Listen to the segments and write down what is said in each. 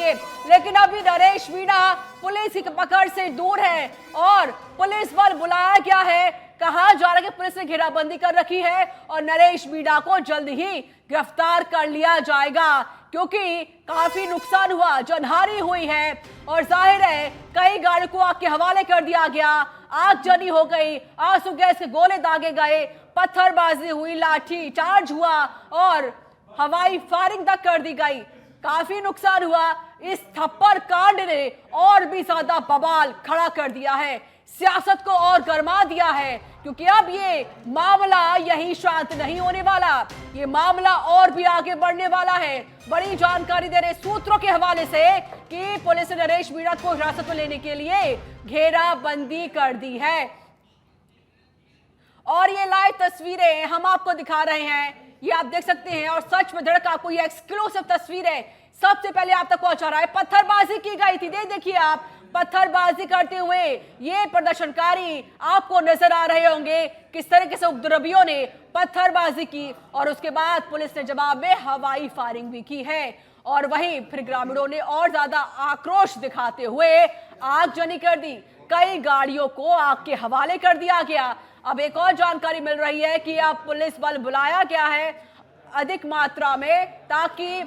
लिए। लेकिन अभी नरेश मीणा पुलिस की पकड़ से दूर है और पुलिस बल बुलाया गया है। कहा जा रहा है कि पुलिस ने घेराबंदी कर रखी है और नरेश मीणा को जल्द ही गिरफ्तार कर लिया जाएगा, क्योंकि काफी नुकसान हुआ, जनहानि हुई है और जाहिर है कई गाड़ियों को आग के हवाले कर दिया गया, आगजनी हो गई, आंसू गैस के गोले दागे गए, पत्थरबाजी हुई, लाठी चार्ज हुआ और हवाई फायरिंग तक कर दी गई। काफी नुकसान हुआ। इस थप्पड़ कांड ने और भी ज्यादा बवाल खड़ा कर दिया है, सियासत को और गरमा दिया है, क्योंकि अब ये मामला यही शांत नहीं होने वाला, ये मामला और भी आगे बढ़ने वाला है। बड़ी जानकारी दे रहे सूत्रों के हवाले से कि पुलिस ने नरेश मीणा को हिरासत में लेने के लिए घेराबंदी कर दी है और ये लाइव तस्वीरें हम आपको दिखा रहे हैं, ये आप देख सकते हैं और सच में धड़क आपको ये एक्सक्लूसिव तस्वीर है, सबसे पहले आप तक पहुंचा रहा है। पत्थरबाजी की गई थी, देखिए आप पत्थरबाजी करते हुए ये प्रदर्शनकारी आपको नजर आ रहे होंगे, किस तरीके से उपद्रवियों ने पत्थरबाजी की और उसके बाद पुलिस ने जवाब में हवाई फायरिंग भी की है और वहीं फिर ग्रामीणों ने और ज्यादा आक्रोश दिखाते हुए आगजनी कर दी, कई गाड़ियों को आग के हवाले कर दिया गया। अब एक और जानकारी मिल रही है कि अब पुलिस बल बुलाया गया है अधिक मात्रा में, ताकि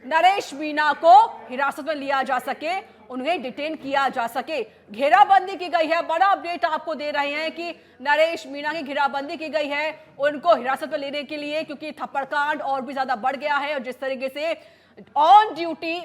नरेश मीणा को हिरासत में लिया जा सके, उन्हें डिटेन किया जा सके। घेराबंदी की गई है, बड़ा अपडेट आपको दे रहे हैं कि नरेश मीणा की घेराबंदी की गई है उनको हिरासत में लेने के लिए, क्योंकि थप्पड़कांड और भी ज्यादा बढ़ गया है और जिस तरीके से ऑन ड्यूटी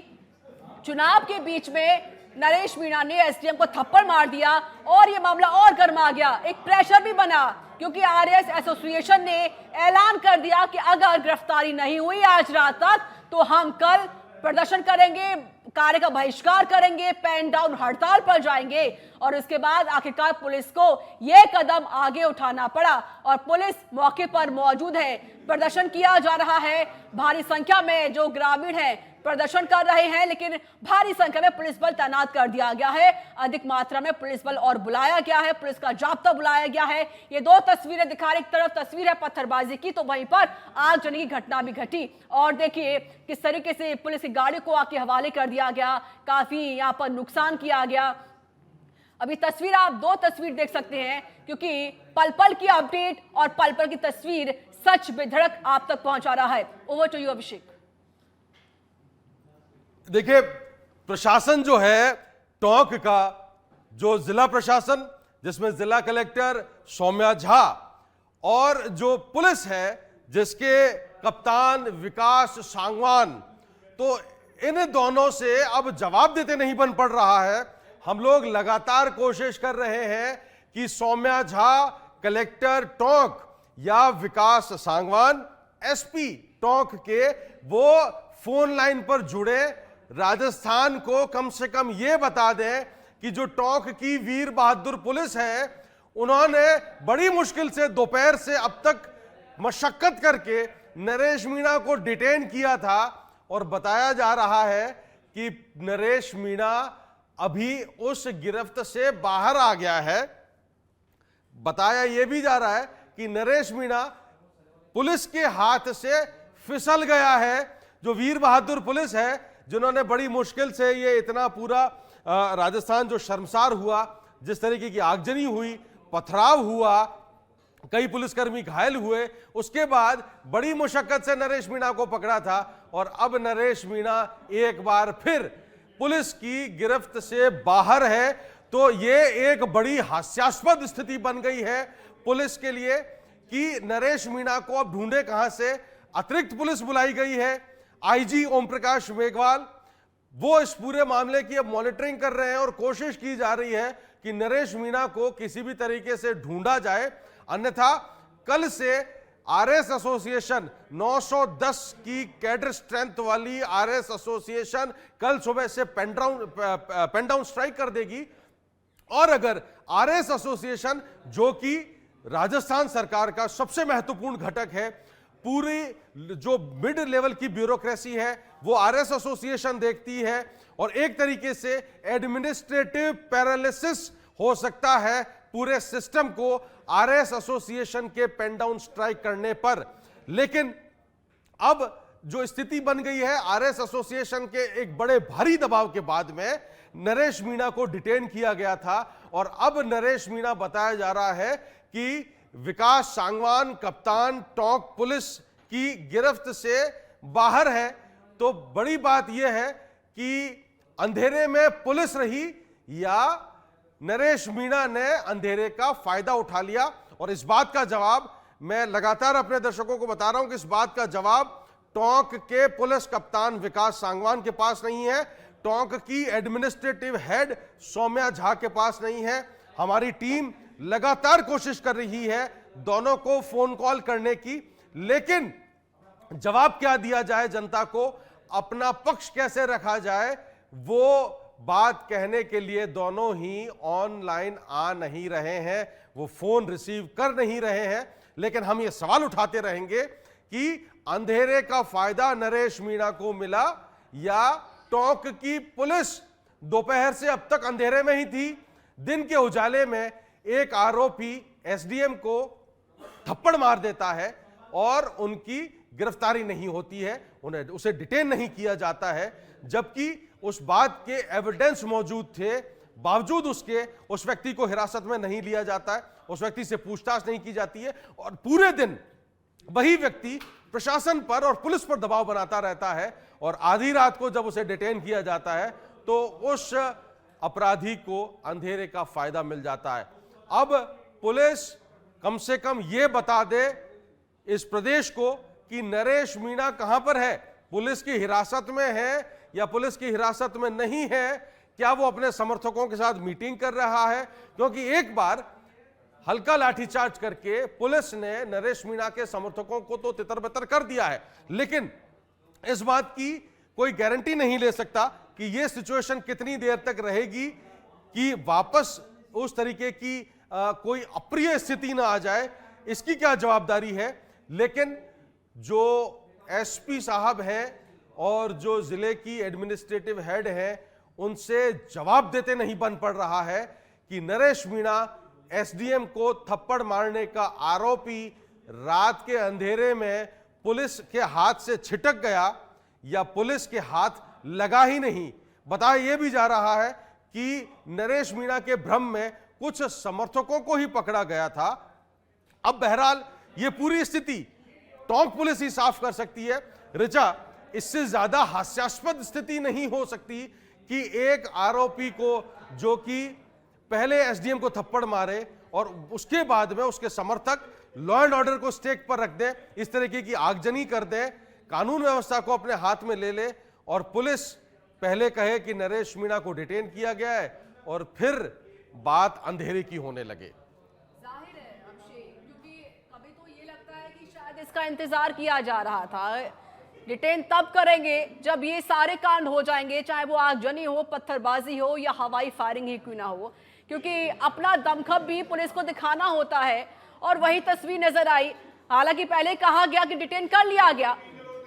चुनाव के बीच में नरेश मीणा ने एसडीएम को थप्पड़ मार दिया और यह मामला और गर्मा गया, एक प्रेशर भी बना, क्योंकि आरएस एसोसिएशन ने ऐलान कर दिया कि अगर गिरफ्तारी नहीं हुई आज रात तक तो हम कल प्रदर्शन करेंगे, कार्य का बहिष्कार करेंगे, पेन डाउन हड़ताल पर जाएंगे और इसके बाद आखिरकार पुलिस को यह कदम आगे उठाना पड़ा और पुलिस मौके पर मौजूद है। प्रदर्शन किया जा रहा है, भारी संख्या में जो ग्रामीण हैं प्रदर्शन कर रहे हैं, लेकिन भारी संख्या में पुलिस बल तैनात कर दिया गया है, अधिक मात्रा में पुलिस बल और बुलाया गया है, पुलिस का जाब्ता बुलाया गया है। ये दो तस्वीरें दिखा रही, एक तरफ तस्वीर है पत्थरबाजी की तो वहीं पर आगजनी की घटना भी घटी और देखिए किस तरीके से पुलिस की गाड़ी को आके हवाले कर दिया गया, काफी यहाँ पर नुकसान किया गया। अभी तस्वीर आप दो तस्वीर देख सकते हैं, क्योंकि पल पल की अपडेट और पल पल की तस्वीर सच बेधड़क आप तक पहुंचा रहा है। ओवर टू यू अभिषेक। देखिए, प्रशासन जो है टोंक का, जो जिला प्रशासन जिसमें जिला कलेक्टर सौम्या झा और जो पुलिस है जिसके कप्तान विकास सांगवान, तो इन दोनों से अब जवाब देते नहीं बन पड़ रहा है। हम लोग लगातार कोशिश कर रहे हैं कि सौम्या झा कलेक्टर टोंक या विकास सांगवान एसपी टोंक के वो फोन लाइन पर जुड़े, राजस्थान को कम से कम ये बता दें कि जो टोंक की वीर बहादुर पुलिस है उन्होंने बड़ी मुश्किल से दोपहर से अब तक मशक्कत करके नरेश मीणा को डिटेन किया था और बताया जा रहा है कि नरेश मीणा अभी उस गिरफ्त से बाहर आ गया है। बताया यह भी जा रहा है कि नरेश मीणा पुलिस के हाथ से फिसल गया है। जो वीर बहादुर पुलिस है जिन्होंने बड़ी मुश्किल से ये इतना पूरा राजस्थान जो शर्मसार हुआ, जिस तरीके की आगजनी हुई, पथराव हुआ, कई पुलिसकर्मी घायल हुए, उसके बाद बड़ी मुशक्कत से नरेश मीणा को पकड़ा था और अब नरेश मीणा एक बार फिर पुलिस की गिरफ्त से बाहर है। तो ये एक बड़ी हास्यास्पद स्थिति बन गई है पुलिस के लिए कि नरेश मीणा को अब ढूंढे कहां से। अतिरिक्त पुलिस बुलाई गई है, आईजी ओम प्रकाश मेघवाल वो इस पूरे मामले की अब मॉनिटरिंग कर रहे हैं और कोशिश की जा रही है कि नरेश मीणा को किसी भी तरीके से ढूंढा जाए, अन्यथा कल से आरएस एसोसिएशन 910 की कैडर स्ट्रेंथ वाली आरएस एसोसिएशन कल सुबह से पेन डाउन स्ट्राइक कर देगी और अगर आरएस एसोसिएशन जो कि राजस्थान सरकार का सबसे महत्वपूर्ण घटक है, पूरी जो मिड लेवल की ब्यूरोक्रेसी है वो आरएस एसोसिएशन देखती है और एक तरीके से एडमिनिस्ट्रेटिव पैरालिसिस हो सकता है पूरे सिस्टम को आरएस एसोसिएशन के पेन डाउन स्ट्राइक करने पर। लेकिन अब जो स्थिति बन गई है आरएस एसोसिएशन के एक बड़े भारी दबाव के बाद में नरेश मीणा को डिटेन किया गया था और अब नरेश मीणा बताया जा रहा है कि विकास सांगवान कप्तान टोंक पुलिस की गिरफ्त से बाहर है। तो बड़ी बात यह है कि अंधेरे में पुलिस रही या नरेश मीणा ने अंधेरे का फायदा उठा लिया। और इस बात का जवाब मैं लगातार अपने दर्शकों को बता रहा हूं कि इस बात का जवाब टोंक के पुलिस कप्तान विकास सांगवान के पास नहीं है, टोंक की एडमिनिस्ट्रेटिव हेड सौम्या झा के पास नहीं है। हमारी टीम लगातार कोशिश कर रही है दोनों को फोन कॉल करने की, लेकिन जवाब क्या दिया जाए जनता को, अपना पक्ष कैसे रखा जाए, वो बात कहने के लिए दोनों ही ऑनलाइन आ नहीं रहे हैं, वो फोन रिसीव कर नहीं रहे हैं। लेकिन हम ये सवाल उठाते रहेंगे कि अंधेरे का फायदा नरेश मीणा को मिला या टोंक की पुलिस दोपहर से अब तक अंधेरे में ही थी। दिन के उजाले में एक आरोपी एसडीएम को थप्पड़ मार देता है और उनकी गिरफ्तारी नहीं होती है, उसे डिटेन नहीं किया जाता है, जबकि उस बात के एविडेंस मौजूद थे, बावजूद उसके उस व्यक्ति को हिरासत में नहीं लिया जाता है, उस व्यक्ति से पूछताछ नहीं की जाती है और पूरे दिन वही व्यक्ति प्रशासन पर और पुलिस पर दबाव बनाता रहता है। और आधी रात को जब उसे डिटेन किया जाता है तो उस अपराधी को अंधेरे का फायदा मिल जाता है। अब पुलिस कम से कम यह बता दे इस प्रदेश को कि नरेश मीणा कहां पर है, पुलिस की हिरासत में है या पुलिस की हिरासत में नहीं है, क्या वो अपने समर्थकों के साथ मीटिंग कर रहा है। क्योंकि एक बार हल्का लाठीचार्ज करके पुलिस ने नरेश मीणा के समर्थकों को तो तितर-बितर कर दिया है, लेकिन इस बात की कोई गारंटी नहीं ले सकता कि यह सिचुएशन कितनी देर तक रहेगी कि वापस उस तरीके की कोई अप्रिय स्थिति ना आ जाए, इसकी क्या जवाबदारी है। लेकिन जो एसपी साहब हैं और जो जिले की एडमिनिस्ट्रेटिव हेड है, उनसे जवाब देते नहीं बन पड़ रहा है कि नरेश मीणा एसडीएम को थप्पड़ मारने का आरोपी रात के अंधेरे में पुलिस के हाथ से छिटक गया या पुलिस के हाथ लगा ही नहीं। बताया यह भी जा रहा है कि नरेश मीणा के भ्रम में कुछ समर्थकों को ही पकड़ा गया था। अब बहरहाल यह पूरी स्थिति टोंक पुलिस ही साफ कर सकती है। ऋचा, इससे ज्यादा हास्यास्पद स्थिति नहीं हो सकती कि एक आरोपी को जो कि पहले एसडीएम को थप्पड़ मारे और उसके बाद में उसके समर्थक लॉ एंड ऑर्डर को स्टेक पर रख दे, इस तरीके की आगजनी कर दे, कानून व्यवस्था को अपने हाथ में ले ले और पुलिस पहले कहे कि नरेश मीणा को डिटेन किया गया है और फिर बात अंधेरे की होने लगे। जाहिर है अक्षय, क्योंकि कभी तो ये लगता है कि शायद इसका इंतजार किया जा रहा था। डिटेन तब करेंगे जब ये सारे कांड हो जाएंगे, चाहे वो आगजनी हो, पत्थरबाजी हो या हवाई फायरिंग ही क्यों ना हो, क्योंकि अपना दमखम भी पुलिस को दिखाना होता है। और वही तस्वीर नजर आई। हालांकि पहले कहा गया कि डिटेन कर लिया गया,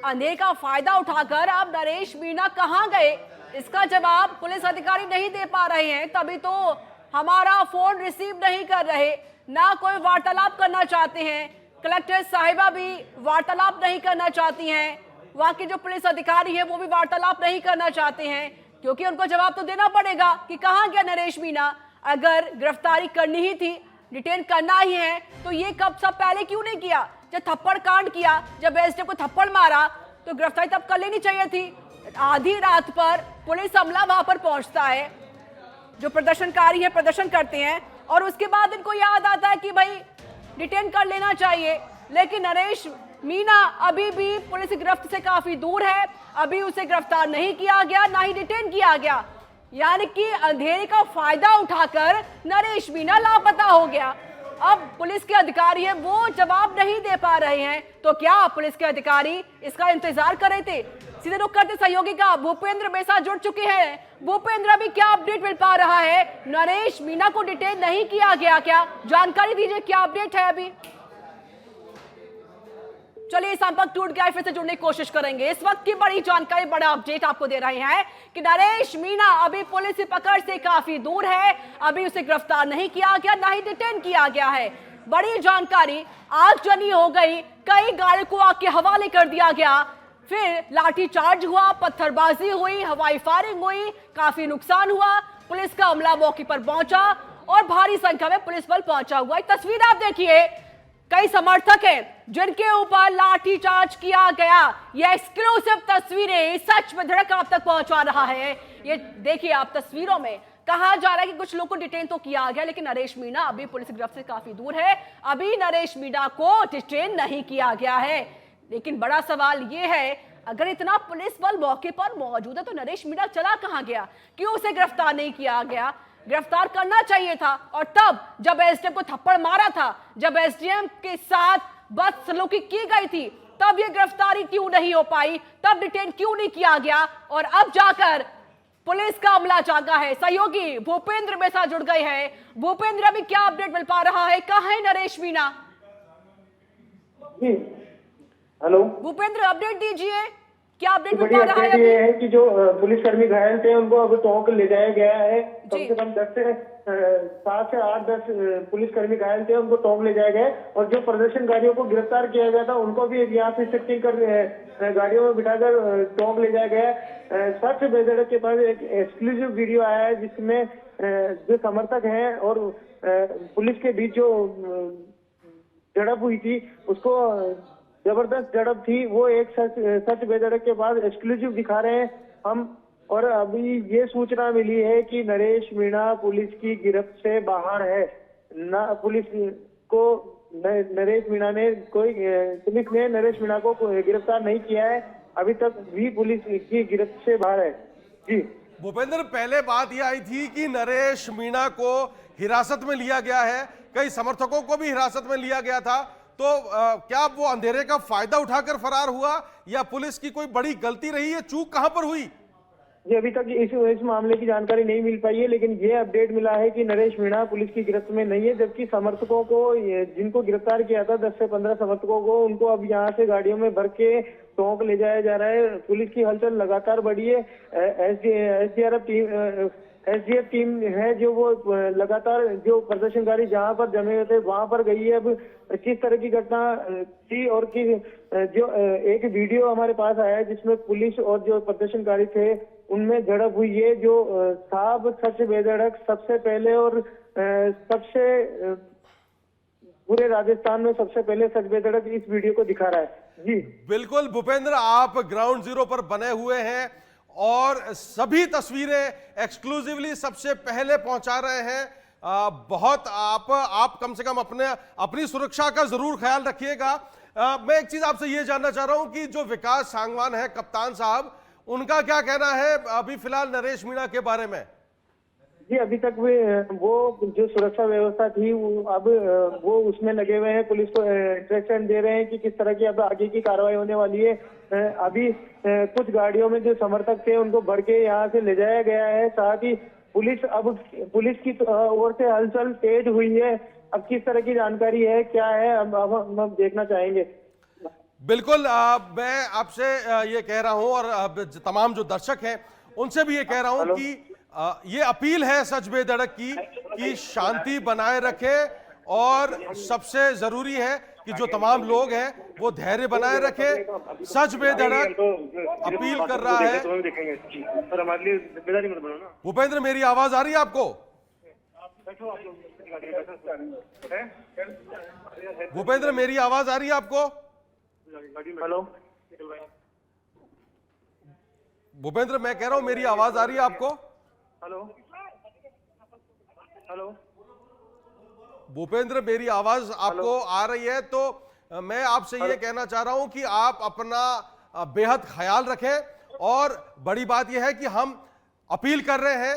अंधेरे का फायदा उठाकर अब नरेश मीणा कहां गए, इसका जवाब पुलिस अधिकारी नहीं दे पा रहे हैं। तभी तो हमारा फोन रिसीव नहीं कर रहे, ना कोई वार्तालाप करना चाहते हैं। कलेक्टर साहिबा भी वार्तालाप नहीं करना चाहती हैं, वहां के जो पुलिस अधिकारी है वो भी वार्तालाप नहीं करना चाहते हैं, क्योंकि उनको जवाब तो देना पड़ेगा कि कहां गया नरेश मीणा। अगर गिरफ्तारी करनी ही थी, डिटेन करना ही है, तो ये कब सब पहले क्यों नहीं किया। जब थप्पड़ कांड किया, जब एसडीएम को थप्पड़ मारा, तो गिरफ्तारी तब कर लेनी चाहिए थी। आधी रात पर पुलिस अमला वहां पर पहुंचता है, जो प्रदर्शनकारी है प्रदर्शन करते हैं, और उसके बाद इनको याद आता है कि भाई डिटेन कर लेना चाहिए। लेकिन नरेश मीणा अभी भी पुलिस की गिरफ्त से काफी दूर है, अभी उसे गिरफ्तार नहीं किया गया, ना ही डिटेन किया गया। यानी कि अंधेरे का फायदा उठाकर नरेश मीणा लापता हो गया। अब पुलिस के अधिकारी है वो जवाब नहीं दे पा रहे हैं, तो क्या पुलिस के अधिकारी इसका इंतजार कर रहे थे। सीधे रुख करते सहयोगी का भूपेंद्र मेरे साथ जुड़ चुके हैं। भूपेंद्र, अभी क्या अपडेट मिल पा रहा है, नरेश मीणा को डिटेन नहीं किया गया, क्या जानकारी दीजिए, क्या अपडेट है अभी। चलिए संपर्क टूट गया, फिर से जुड़ने की कोशिश करेंगे। इस वक्त की बड़ी जानकारी, बड़ा अपडेट आपको दे रहे हैं कि नरेश मीणा अभी पुलिस की पकड़ से काफी दूर है, अभी उसे गिरफ्तार नहीं किया गया, ना ही डिटेन किया गया है। बड़ी जानकारी, आगजनी हो गई, कई गाड़ियों को आग के हवाले कर दिया गया, फिर लाठीचार्ज हुआ, पत्थरबाजी हुई, हवाई फायरिंग हुई, काफी नुकसान हुआ। पुलिस का अमला मौके पर पहुंचा और भारी संख्या में पुलिस बल पहुंचा हुआ। एक तस्वीर आप देखिए, कई समर्थक हैं जिनके ऊपर लाठीचार्ज किया गया। ये एक्सक्लूसिव तस्वीरें सच में धड़क आप तक पहुंचा रहा है। ये देखिए आप तस्वीरों में कहा जा रहा है कि कुछ लोगों को डिटेन तो किया गया, लेकिन नरेश मीणा अभी पुलिस की गिरफ्त से काफी दूर है। अभी नरेश मीणा को डिटेन नहीं किया गया है। लेकिन बड़ा सवाल यह है, अगर इतना पुलिस बल मौके पर मौजूद है तो नरेश मीणा चला कहां गया? क्यों उसे गिरफ्तार नहीं किया गया? गिरफ्तार करना चाहिए था। और तब जब एसडीएम को थप्पड़ मारा था, जब एसडीएम के साथ बदसलूकी की गई थी, तब यह गिरफ्तारी क्यों नहीं हो पाई? तब डिटेन क्यों नहीं किया गया? और अब जाकर पुलिस का अमला जागा है। सहयोगी भूपेंद्र मेरे साथ जुड़ गए हैं। भूपेंद्र, अभी क्या अपडेट मिल पा रहा है? कहां है नरेश मीणा? हेलो भूपेंद्र, अपडेट दीजिए, क्या अपडेट मिल बड़ी पा रहा है? अपडेट ये है कि जो पुलिसकर्मी घायल थे उनको अब टोंक ले जाया गया है। कम से कम 7 से 8-10 पुलिसकर्मी घायल थे, उनको टोंक ले जाया गया है। और जो प्रदर्शनकारियों को गिरफ्तार किया गया था उनको भी यहाँ से शिफ्टिंग कर गाड़ियों में बिठाकर टोंक ले जाया गया है। सच बेधड़क के पास एक एक्सक्लूसिव वीडियो आया है जिसमें जो समर्थक हैं और पुलिस के बीच जो झड़प हुई थी, उसको जबरदस्त झड़प थी, वो एक सच बेधड़क के बाद एक्सक्लूसिव दिखा रहे हैं हम। और अभी ये सूचना मिली है कि नरेश मीणा पुलिस की गिरफ्त से बाहर है। ना पुलिस को नरेश मीणा ने पुलिस ने नरेश मीणा को गिरफ्तार नहीं किया है, अभी तक भी पुलिस की गिरफ्त से बाहर है। जी भूपेंद्र, पहले बात यह आई थी कि नरेश मीणा को हिरासत में लिया गया है, कई समर्थकों को भी हिरासत में लिया गया था, तो क्या वो अंधेरे का फायदा उठाकर फरार हुआ या पुलिस की कोई बड़ी गलती रही है? चूक कहां पर हुई? जी अभी तक इस मामले की जानकारी नहीं मिल पाई है, लेकिन ये अपडेट मिला है कि नरेश मीणा पुलिस की गिरफ्त में नहीं है, जबकि समर्थकों को जिनको गिरफ्तार किया था 10 से 15 समर्थकों को, उनको अब यहाँ से गाड़ियों में भर के टोंक ले जाया जा रहा है। पुलिस की हलचल लगातार बढ़ी है। एसडीएफ टीम है जो वो लगातार जो प्रदर्शनकारी जहां पर जमे हुए थे वहां पर गई है। अब किस तरह की घटना थी और जो एक वीडियो हमारे पास आया है जिसमें पुलिस और जो प्रदर्शनकारी थे उनमें झड़प हुई है, जो साफ सच बेधड़क सबसे पहले और सबसे पूरे राजस्थान में सबसे पहले सच बेधड़क इस वीडियो को दिखा रहा है। जी बिल्कुल भूपेंद्र, आप ग्राउंड जीरो पर बने हुए हैं और सभी तस्वीरें एक्सक्लूसिवली सबसे पहले पहुंचा रहे हैं। बहुत आप कम से कम अपनी सुरक्षा का जरूर ख्याल रखिएगा। मैं एक चीज आपसे ये जानना चाह रहा हूं कि जो विकास सांगवान है कप्तान साहब, उनका क्या कहना है अभी फिलहाल नरेश मीणा के बारे में? जी अभी तक वो जो सुरक्षा व्यवस्था थी वो उसमें लगे हुए हैं, पुलिस को इंस्ट्रक्शन दे रहे हैं कि किस तरह की अब आगे की कार्रवाई होने वाली है। अभी कुछ गाड़ियों में जो समर्थक थे उनको भर के यहाँ से ले जाया गया है। साथ ही पुलिस की ओर से हलचल तेज हुई है। अब किस तरह की जानकारी है, क्या है, अब हम देखना चाहेंगे। बिल्कुल, मैं आपसे ये कह रहा हूं और तमाम जो दर्शक हैं उनसे भी ये कह रहा हूं कि ये अपील है सच बेधड़क की कि शांति बनाए रखें और सबसे जरूरी है कि जो तमाम लोग हैं वो धैर्य बनाए रखें। सच बेधड़क अपील कर रहा है। भूपेंद्र, मेरी आवाज आ रही है आपको? भूपेंद्र, मेरी आवाज आ रही है आपको? हेलो भूपेंद्र, मैं कह रहा हूं मेरी आवाज आ रही है आपको? हेलो हेलो भूपेंद्र, मेरी आवाज आपको आ रही है? तो मैं आपसे ये कहना चाह रहा हूं कि आप अपना बेहद ख्याल रखें। और बड़ी बात यह है कि हम अपील कर रहे हैं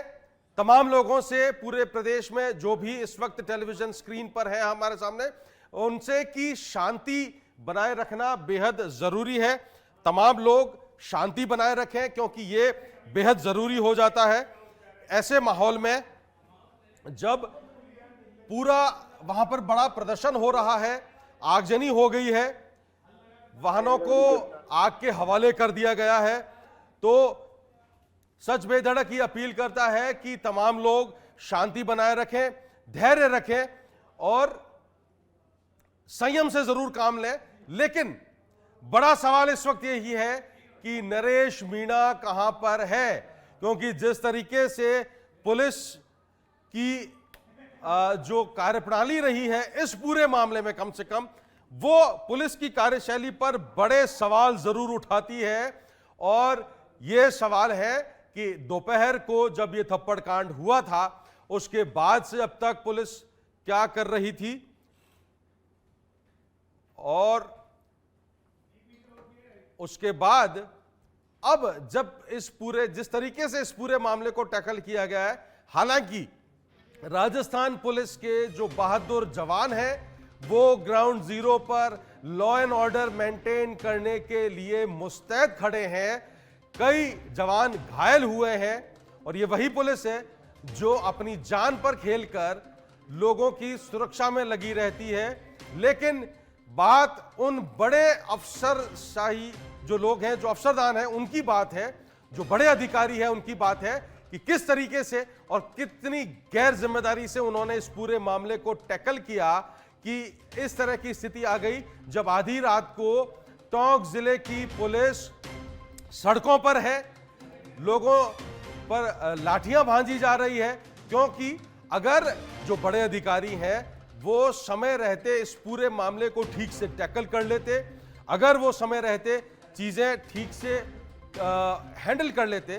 तमाम लोगों से पूरे प्रदेश में जो भी इस वक्त टेलीविजन स्क्रीन पर है हमारे सामने, उनसे कि शांति बनाए रखना बेहद जरूरी है। तमाम लोग शांति बनाए रखें क्योंकि ये बेहद जरूरी हो जाता है ऐसे माहौल में जब पूरा वहां पर बड़ा प्रदर्शन हो रहा है, आगजनी हो गई है, वाहनों को आग के हवाले कर दिया गया है। तो सच बेधड़क ही अपील करता है कि तमाम लोग शांति बनाए रखें, धैर्य रखें और संयम से जरूर काम लें। लेकिन बड़ा सवाल इस वक्त यही है कि नरेश मीणा कहां पर है, क्योंकि जिस तरीके से पुलिस की जो कार्यप्रणाली रही है इस पूरे मामले में, कम से कम वो पुलिस की कार्यशैली पर बड़े सवाल जरूर उठाती है। और यह सवाल है कि दोपहर को जब यह थप्पड़ कांड हुआ था उसके बाद से अब तक पुलिस क्या कर रही थी, और उसके बाद अब जब जिस तरीके से इस पूरे मामले को टैकल किया गया है, हालांकि राजस्थान पुलिस के जो बहादुर जवान हैं वो ग्राउंड जीरो पर लॉ एंड ऑर्डर मेंटेन करने के लिए मुस्तैद खड़े हैं। कई जवान घायल हुए हैं और ये वही पुलिस है जो अपनी जान पर खेलकर लोगों की सुरक्षा में लगी रहती है। लेकिन बात उन बड़े अफसरशाही जो लोग हैं, जो अफसरदान हैं, उनकी बात है, जो बड़े अधिकारी हैं उनकी बात है कि किस तरीके से और कितनी गैर जिम्मेदारी से उन्होंने इस पूरे मामले को टैकल किया कि इस तरह की स्थिति आ गई जब आधी रात को टोंक जिले की पुलिस सड़कों पर है, लोगों पर लाठियां भांजी जा रही है। क्योंकि अगर जो बड़े अधिकारी हैं वो समय रहते इस पूरे मामले को ठीक से टैकल कर लेते, अगर वो समय रहते चीजें ठीक से हैंडल कर लेते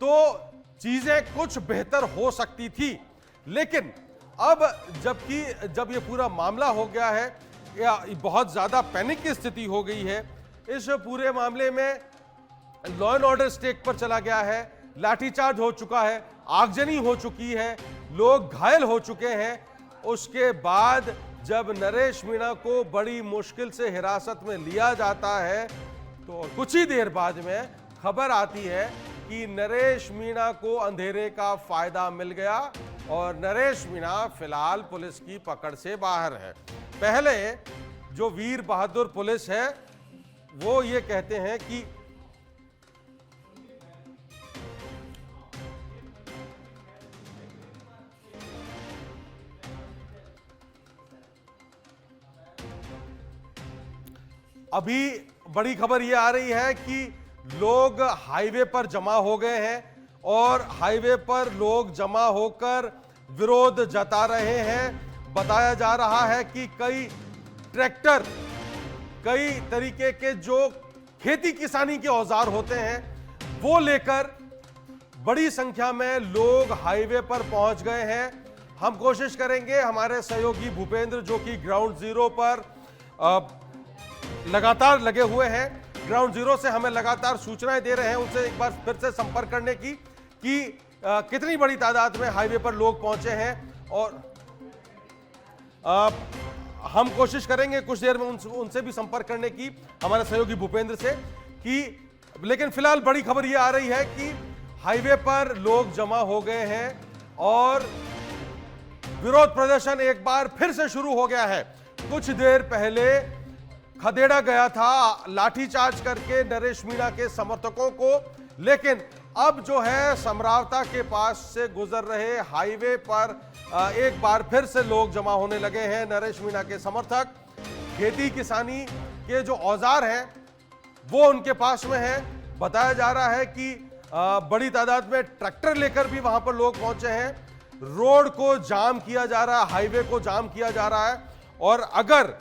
तो चीजें कुछ बेहतर हो सकती थी। लेकिन अब जब ये पूरा मामला हो गया है, या बहुत ज्यादा पैनिक की स्थिति हो गई है, इस पूरे मामले में लॉ एंड ऑर्डर स्टेक पर चला गया है, लाठीचार्ज हो चुका है, आगजनी हो चुकी है, लोग घायल हो चुके हैं। उसके बाद जब नरेश मीणा को बड़ी मुश्किल से हिरासत में लिया जाता है तो कुछ ही देर बाद में खबर आती है कि नरेश मीणा को अंधेरे का फायदा मिल गया और नरेश मीणा फिलहाल पुलिस की पकड़ से बाहर है। पहले जो वीर बहादुर पुलिस है वो ये कहते हैं कि अभी बड़ी खबर यह आ रही है कि लोग हाईवे पर जमा हो गए हैं और हाईवे पर लोग जमा होकर विरोध जता रहे हैं। बताया जा रहा है कि कई ट्रैक्टर, कई तरीके के जो खेती किसानी के औजार होते हैं वो लेकर बड़ी संख्या में लोग हाईवे पर पहुंच गए हैं। हम कोशिश करेंगे, हमारे सहयोगी भूपेंद्र जो कि ग्राउंड जीरो पर लगातार लगे हुए हैं, ग्राउंड जीरो से हमें लगातार सूचनाएं दे रहे हैं, उनसे एक बार फिर से संपर्क करने की कि कितनी बड़ी तादाद में हाईवे पर लोग पहुंचे हैं। और हम कोशिश करेंगे कुछ देर में उनसे भी संपर्क करने की, हमारे सहयोगी भूपेंद्र से, कि लेकिन फिलहाल बड़ी खबर यह आ रही है कि हाईवे पर लोग जमा हो गए हैं और विरोध प्रदर्शन एक बार फिर से शुरू हो गया है। कुछ देर पहले खदेड़ा गया था लाठीचार्ज करके नरेश मीणा के समर्थकों को, लेकिन अब जो है समरावता के पास से गुजर रहे हाईवे पर एक बार फिर से लोग जमा होने लगे हैं। नरेश मीणा के समर्थक, खेती किसानी के जो औजार हैं वो उनके पास में है। बताया जा रहा है कि बड़ी तादाद में ट्रैक्टर लेकर भी वहां पर लोग पहुंचे हैं। रोड को जाम किया जा रहा है, हाईवे को जाम किया जा रहा है। और अगर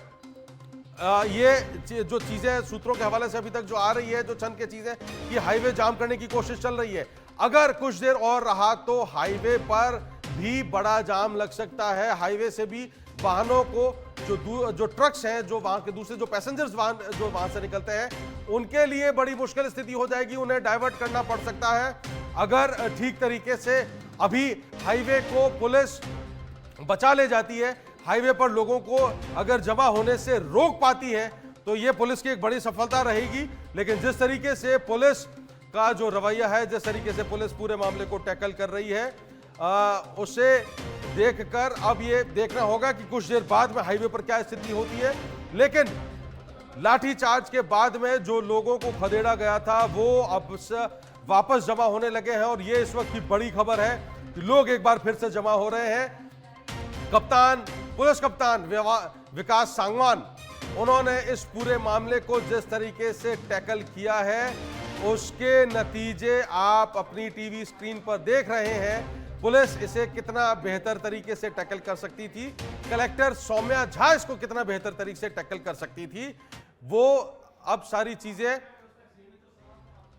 ये जो चीजें सूत्रों के हवाले से अभी तक जो आ रही है, जो चंद के चीजें कि हाईवे जाम करने की कोशिश चल रही है, अगर कुछ देर और रहा तो हाईवे पर भी बड़ा जाम लग सकता है। हाईवे से भी वाहनों को जो ट्रक्स हैं, जो वहां के दूसरे जो पैसेंजर्स वाहन जो वहां से निकलते हैं, उनके लिए बड़ी मुश्किल स्थिति हो जाएगी, उन्हें डाइवर्ट करना पड़ सकता है। अगर ठीक तरीके से अभी हाईवे को पुलिस बचा ले जाती है, हाईवे पर लोगों को अगर जमा होने से रोक पाती है, तो यह पुलिस की एक बड़ी सफलता रहेगी। लेकिन जिस तरीके से पुलिस का जो रवैया है, जिस तरीके से पुलिस पूरे मामले को टैकल कर रही है, उसे देखकर अब ये देखना होगा कि कुछ देर बाद में हाईवे पर क्या स्थिति होती है। लेकिन लाठीचार्ज के बाद में जो लोगों को खदेड़ा गया था वो अब वापस जमा होने लगे हैं और ये इस वक्त की बड़ी खबर है कि लोग एक बार फिर से जमा हो रहे हैं। पुलिस कप्तान विकास सांगवान, उन्होंने इस पूरे मामले को जिस तरीके से टैकल किया है उसके नतीजे आप अपनी टीवी स्क्रीन पर देख रहे हैं। पुलिस इसे कितना बेहतर तरीके से टैकल कर सकती थी, कलेक्टर सौम्या झा इसको कितना बेहतर तरीके से टैकल कर सकती थी, वो अब सारी चीजें।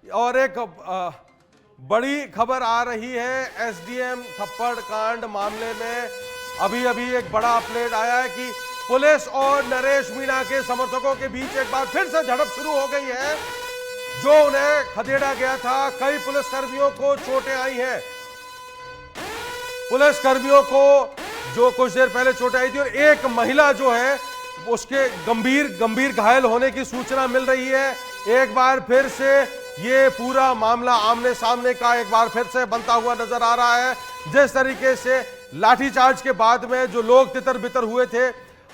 और एक बड़ी खबर आ रही है एसडीएम थप्पड़ कांड मामले में। अभी अभी एक बड़ा अपडेट आया है कि पुलिस और नरेश मीणा के समर्थकों के बीच एक बार फिर से झड़प शुरू हो गई है। जो उन्हें खदेड़ा गया था, कई पुलिसकर्मियों को चोटें आई हैं। पुलिसकर्मियों को जो कुछ देर पहले चोटें आई थी और एक महिला जो है उसके गंभीर घायल होने की सूचना मिल रही है। एक बार फिर से ये पूरा मामला आमने सामने का एक बार फिर से बनता हुआ नजर आ रहा है। जिस तरीके से लाठीचार्ज के बाद में जो लोग तितर बितर हुए थे,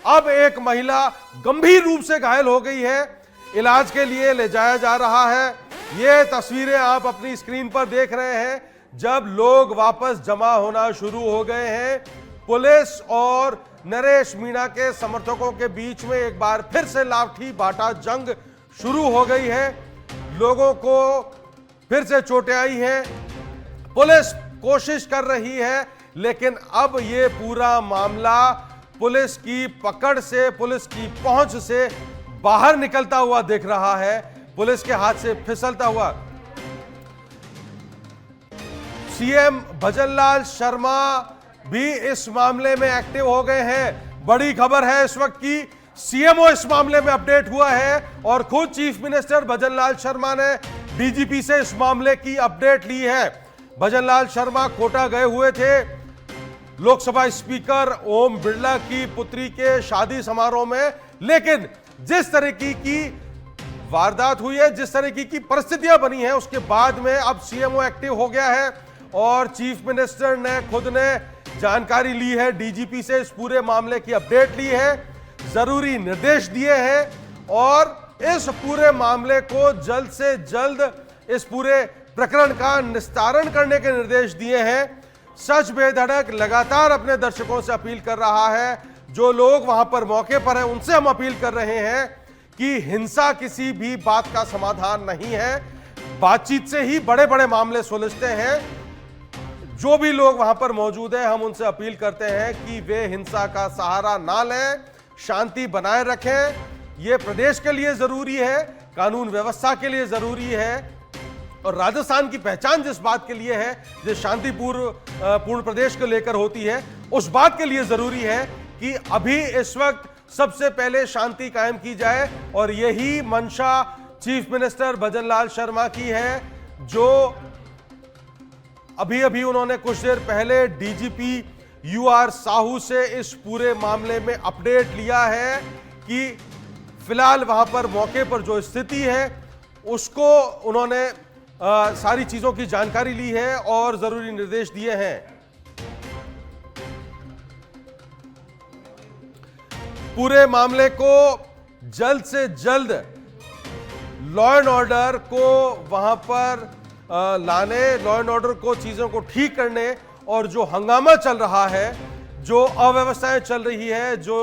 अब एक महिला गंभीर रूप से घायल हो गई है, इलाज के लिए ले जाया जा रहा है। ये तस्वीरें आप अपनी स्क्रीन पर देख रहे हैं। जब लोग वापस जमा होना शुरू हो गए हैं, पुलिस और नरेश मीणा के समर्थकों के बीच में एक बार फिर से लाठी बाटा जंग शुरू हो गई है। लोगों को फिर से चोटें आई हैं। पुलिस कोशिश कर रही है, लेकिन अब ये पूरा मामला पुलिस की पकड़ से, पुलिस की पहुंच से बाहर निकलता हुआ दिख रहा है, पुलिस के हाथ से फिसलता हुआ। सीएम भजनलाल शर्मा भी इस मामले में एक्टिव हो गए हैं। बड़ी खबर है इस वक्त की सीएमओ इस मामले में अपडेट हुआ है और खुद चीफ मिनिस्टर भजनलाल शर्मा ने डीजीपी से इस मामले की अपडेट ली है। भजनलाल शर्मा कोटा गए हुए थे लोकसभा स्पीकर ओम बिरला की पुत्री के शादी समारोह में, लेकिन जिस तरीके की वारदात हुई है, जिस तरीके की परिस्थितियां बनी है, उसके बाद में अब सीएमओ एक्टिव हो गया है और चीफ मिनिस्टर ने खुद ने जानकारी ली है, डीजीपी से इस पूरे मामले की अपडेट ली है, जरूरी निर्देश दिए हैं और इस पूरे मामले को जल्द से जल्द इस पूरे प्रकरण का निस्तारण करने के निर्देश दिए हैं। सच बेधड़क लगातार अपने दर्शकों से अपील कर रहा है, जो लोग वहां पर मौके पर हैं उनसे हम अपील कर रहे हैं कि हिंसा किसी भी बात का समाधान नहीं है। बातचीत से ही बड़े बड़े मामले सुलझते हैं। जो भी लोग वहां पर मौजूद हैं, हम उनसे अपील करते हैं कि वे हिंसा का सहारा ना लें, शांति बनाए रखें। यह प्रदेश के लिए जरूरी है, कानून व्यवस्था के लिए जरूरी है और राजस्थान की पहचान जिस बात के लिए है, जिस शांतिपूर्ण प्रदेश को लेकर होती है, उस बात के लिए जरूरी है कि अभी इस वक्त सबसे पहले शांति कायम की जाए और यही मंशा चीफ मिनिस्टर भजनलाल शर्मा की है, जो अभी अभी उन्होंने कुछ देर पहले डीजीपी यूआर साहू से इस पूरे मामले में अपडेट लिया है कि फिलहाल वहां पर मौके पर जो स्थिति है उसको उन्होंने सारी चीजों की जानकारी ली है और जरूरी निर्देश दिए हैं। पूरे मामले को जल्द से जल्द लॉ एंड ऑर्डर को वहां पर लाने, लॉ एंड ऑर्डर को, चीजों को ठीक करने और जो हंगामा चल रहा है, जो अव्यवस्थाएं चल रही है, जो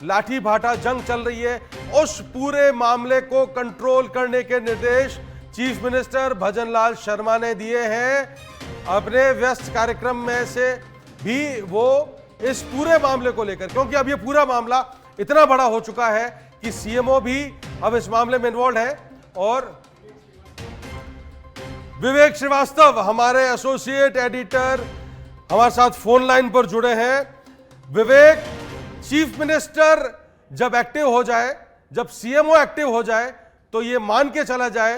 लाठी भाटा जंग चल रही है, उस पूरे मामले को कंट्रोल करने के निर्देश चीफ मिनिस्टर भजनलाल शर्मा ने दिए हैं। अपने व्यस्त कार्यक्रम में से भी वो इस पूरे मामले को लेकर, क्योंकि अब ये पूरा मामला इतना बड़ा हो चुका है कि सीएमओ भी अब इस मामले में इन्वॉल्व है और विवेक श्रीवास्तव हमारे एसोसिएट एडिटर हमारे साथ फोन लाइन पर जुड़े हैं। विवेक, चीफ मिनिस्टर जब एक्टिव हो जाए, जब सीएमओ एक्टिव हो जाए, तो ये मान के चला जाए